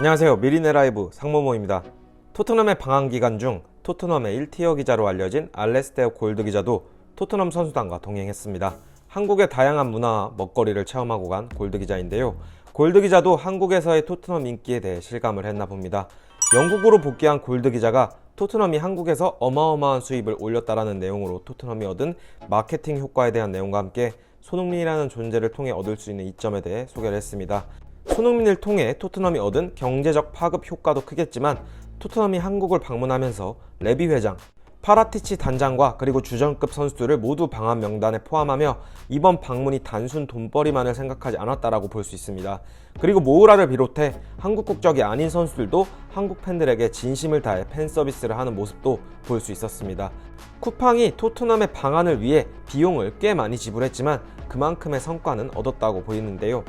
안녕하세요. 미리네 라이브 상모모입니다. 토트넘의 방한 기간 중 토트넘의 1티어 기자로 알려진 알레스테어 골드 기자도 토트넘 선수단과 동행했습니다. 한국의 다양한 문화와 먹거리를 체험하고 간 골드 기자인데요. 골드 기자도 한국에서의 토트넘 인기에 대해 실감을 했나 봅니다. 영국으로 복귀한 골드 기자가 토트넘이 한국에서 어마어마한 수입을 올렸다라는 내용으로 토트넘이 얻은 마케팅 효과에 대한 내용과 함께 손흥민이라는 존재를 통해 얻을 수 있는 이점에 대해 소개를 했습니다. 손흥민을 통해 토트넘이 얻은 경제적 파급 효과도 크겠지만 토트넘이 한국을 방문하면서 레비 회장, 파라티치 단장과 그리고 주전급 선수들을 모두 방한 명단에 포함하며 이번 방문이 단순 돈벌이만을 생각하지 않았다라고 볼 수 있습니다. 그리고 모우라를 비롯해 한국 국적이 아닌 선수들도 한국 팬들에게 진심을 다해 팬 서비스를 하는 모습도 볼 수 있었습니다. 쿠팡이 토트넘의 방한을 위해 비용을 꽤 많이 지불했지만 그만큼의 성과는 얻었다고 보이는데요.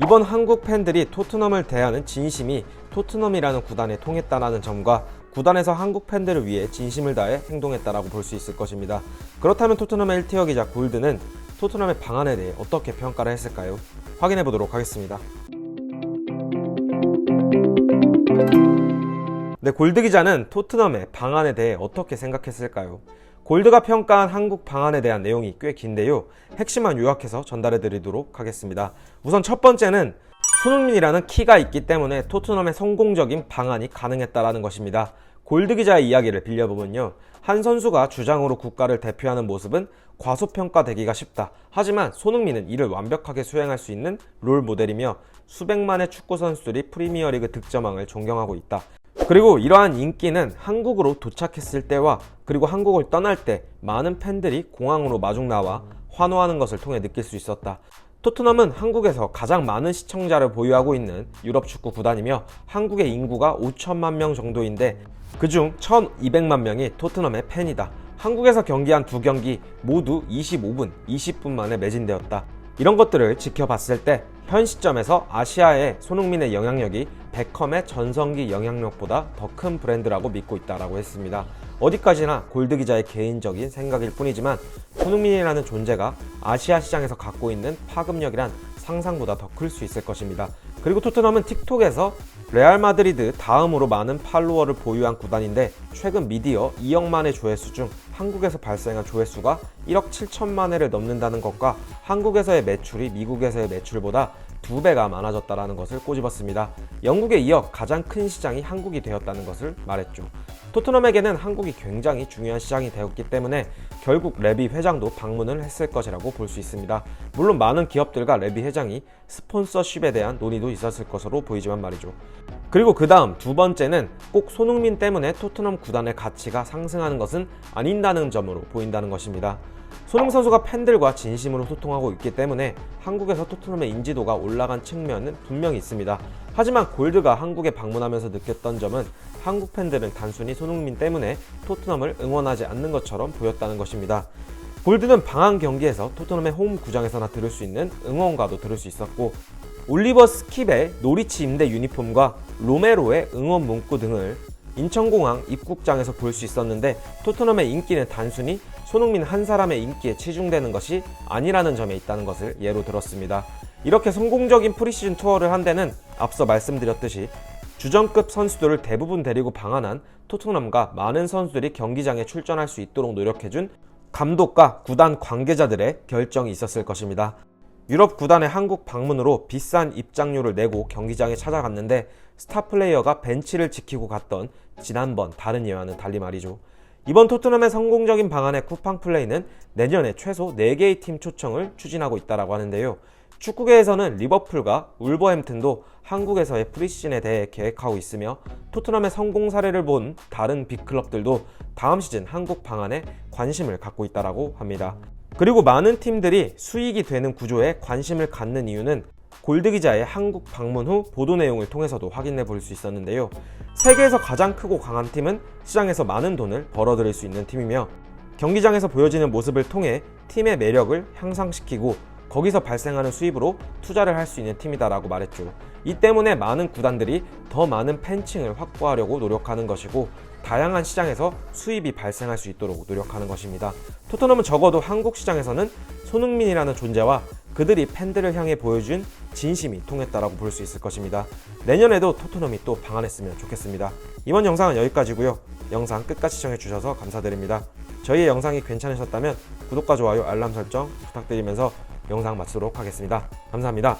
이번 한국 팬들이 토트넘을 대하는 진심이 토트넘이라는 구단에 통했다는 점과 구단에서 한국 팬들을 위해 진심을 다해 행동했다라고 볼 수 있을 것입니다. 그렇다면 토트넘의 1티어 기자 골드는 토트넘의 방안에 대해 어떻게 평가를 했을까요? 확인해 보도록 하겠습니다. 네, 골드 기자는 토트넘의 방안에 대해 어떻게 생각했을까요? 골드가 평가한 한국 방안에 대한 내용이 꽤 긴데요. 핵심만 요약해서 전달해 드리도록 하겠습니다. 우선 첫 번째는 손흥민이라는 키가 있기 때문에 토트넘의 성공적인 방안이 가능했다라는 것입니다. 골드 기자의 이야기를 빌려보면요. 한 선수가 주장으로 국가를 대표하는 모습은 과소평가되기가 쉽다. 하지만 손흥민은 이를 완벽하게 수행할 수 있는 롤 모델이며 수백만의 축구 선수들이 프리미어리그 득점왕을 존경하고 있다. 그리고 이러한 인기는 한국으로 도착했을 때와 그리고 한국을 떠날 때 많은 팬들이 공항으로 마중 나와 환호하는 것을 통해 느낄 수 있었다. 토트넘은 한국에서 가장 많은 시청자를 보유하고 있는 유럽 축구 구단이며 한국의 인구가 5천만 명 정도인데 그중 1,200만 명이 토트넘의 팬이다. 한국에서 경기한 두 경기 모두 25분, 20분 만에 매진되었다. 이런 것들을 지켜봤을 때 현 시점에서 아시아의 손흥민의 영향력이 베컴의 전성기 영향력보다 더 큰 브랜드라고 믿고 있다라고 했습니다. 어디까지나 골드 기자의 개인적인 생각일 뿐이지만 손흥민이라는 존재가 아시아 시장에서 갖고 있는 파급력이란 상상보다 더 클 수 있을 것입니다. 그리고 토트넘은 틱톡에서 레알 마드리드 다음으로 많은 팔로워를 보유한 구단인데 최근 미디어 2억만의 조회수 중 한국에서 발생한 조회수가 1억 7천만 회를 넘는다는 것과 한국에서의 매출이 미국에서의 매출보다 2배가 많아졌다는 것을 꼬집었습니다. 영국에 이어 가장 큰 시장이 한국이 되었다는 것을 말했죠. 토트넘에게는 한국이 굉장히 중요한 시장이 되었기 때문에 결국 레비 회장도 방문을 했을 것이라고 볼 수 있습니다. 물론 많은 기업들과 레비 회장이 스폰서십에 대한 논의도 있었을 것으로 보이지만 말이죠. 그리고 그 다음 두 번째는 꼭 손흥민 때문에 토트넘 구단의 가치가 상승하는 것은 아닌다는 점으로 보인다는 것입니다. 손흥민 선수가 팬들과 진심으로 소통하고 있기 때문에 한국에서 토트넘의 인지도가 올라간 측면은 분명히 있습니다. 하지만 골드가 한국에 방문하면서 느꼈던 점은 한국 팬들은 단순히 손흥민 때문에 토트넘을 응원하지 않는 것처럼 보였다는 것입니다. 골드는 방한 경기에서 토트넘의 홈 구장에서나 들을 수 있는 응원가도 들을 수 있었고 올리버 스킵의 노리치 임대 유니폼과 로메로의 응원 문구 등을 인천공항 입국장에서 볼 수 있었는데 토트넘의 인기는 단순히 손흥민 한 사람의 인기에 치중되는 것이 아니라는 점에 있다는 것을 예로 들었습니다. 이렇게 성공적인 프리시즌 투어를 한 데는 앞서 말씀드렸듯이 주전급 선수들을 대부분 데리고 방한한 토트넘과 많은 선수들이 경기장에 출전할 수 있도록 노력해준 감독과 구단 관계자들의 결정이 있었을 것입니다. 유럽 구단의 한국 방문으로 비싼 입장료를 내고 경기장에 찾아갔는데 스타 플레이어가 벤치를 지키고 갔던 지난번 다른 예와는 달리 말이죠. 이번 토트넘의 성공적인 방안의 쿠팡 플레이는 내년에 최소 4개의 팀 초청을 추진하고 있다고 하는데요. 축구계에서는 리버풀과 울버햄튼도 한국에서의 프리시즌에 대해 계획하고 있으며 토트넘의 성공 사례를 본 다른 빅클럽들도 다음 시즌 한국 방안에 관심을 갖고 있다고 합니다. 그리고 많은 팀들이 수익이 되는 구조에 관심을 갖는 이유는 골드 기자의 한국 방문 후 보도 내용을 통해서도 확인해 볼 수 있었는데요. 세계에서 가장 크고 강한 팀은 시장에서 많은 돈을 벌어들일 수 있는 팀이며 경기장에서 보여지는 모습을 통해 팀의 매력을 향상시키고 거기서 발생하는 수입으로 투자를 할 수 있는 팀이다라고 말했죠. 이 때문에 많은 구단들이 더 많은 팬층을 확보하려고 노력하는 것이고 다양한 시장에서 수입이 발생할 수 있도록 노력하는 것입니다. 토트넘은 적어도 한국 시장에서는 손흥민이라는 존재와 그들이 팬들을 향해 보여준 진심이 통했다라고 볼 수 있을 것입니다. 내년에도 토트넘이 또 방한했으면 좋겠습니다. 이번 영상은 여기까지고요. 영상 끝까지 시청해주셔서 감사드립니다. 저희의 영상이 괜찮으셨다면 구독과 좋아요, 알람 설정 부탁드리면서 영상 마치도록 하겠습니다. 감사합니다.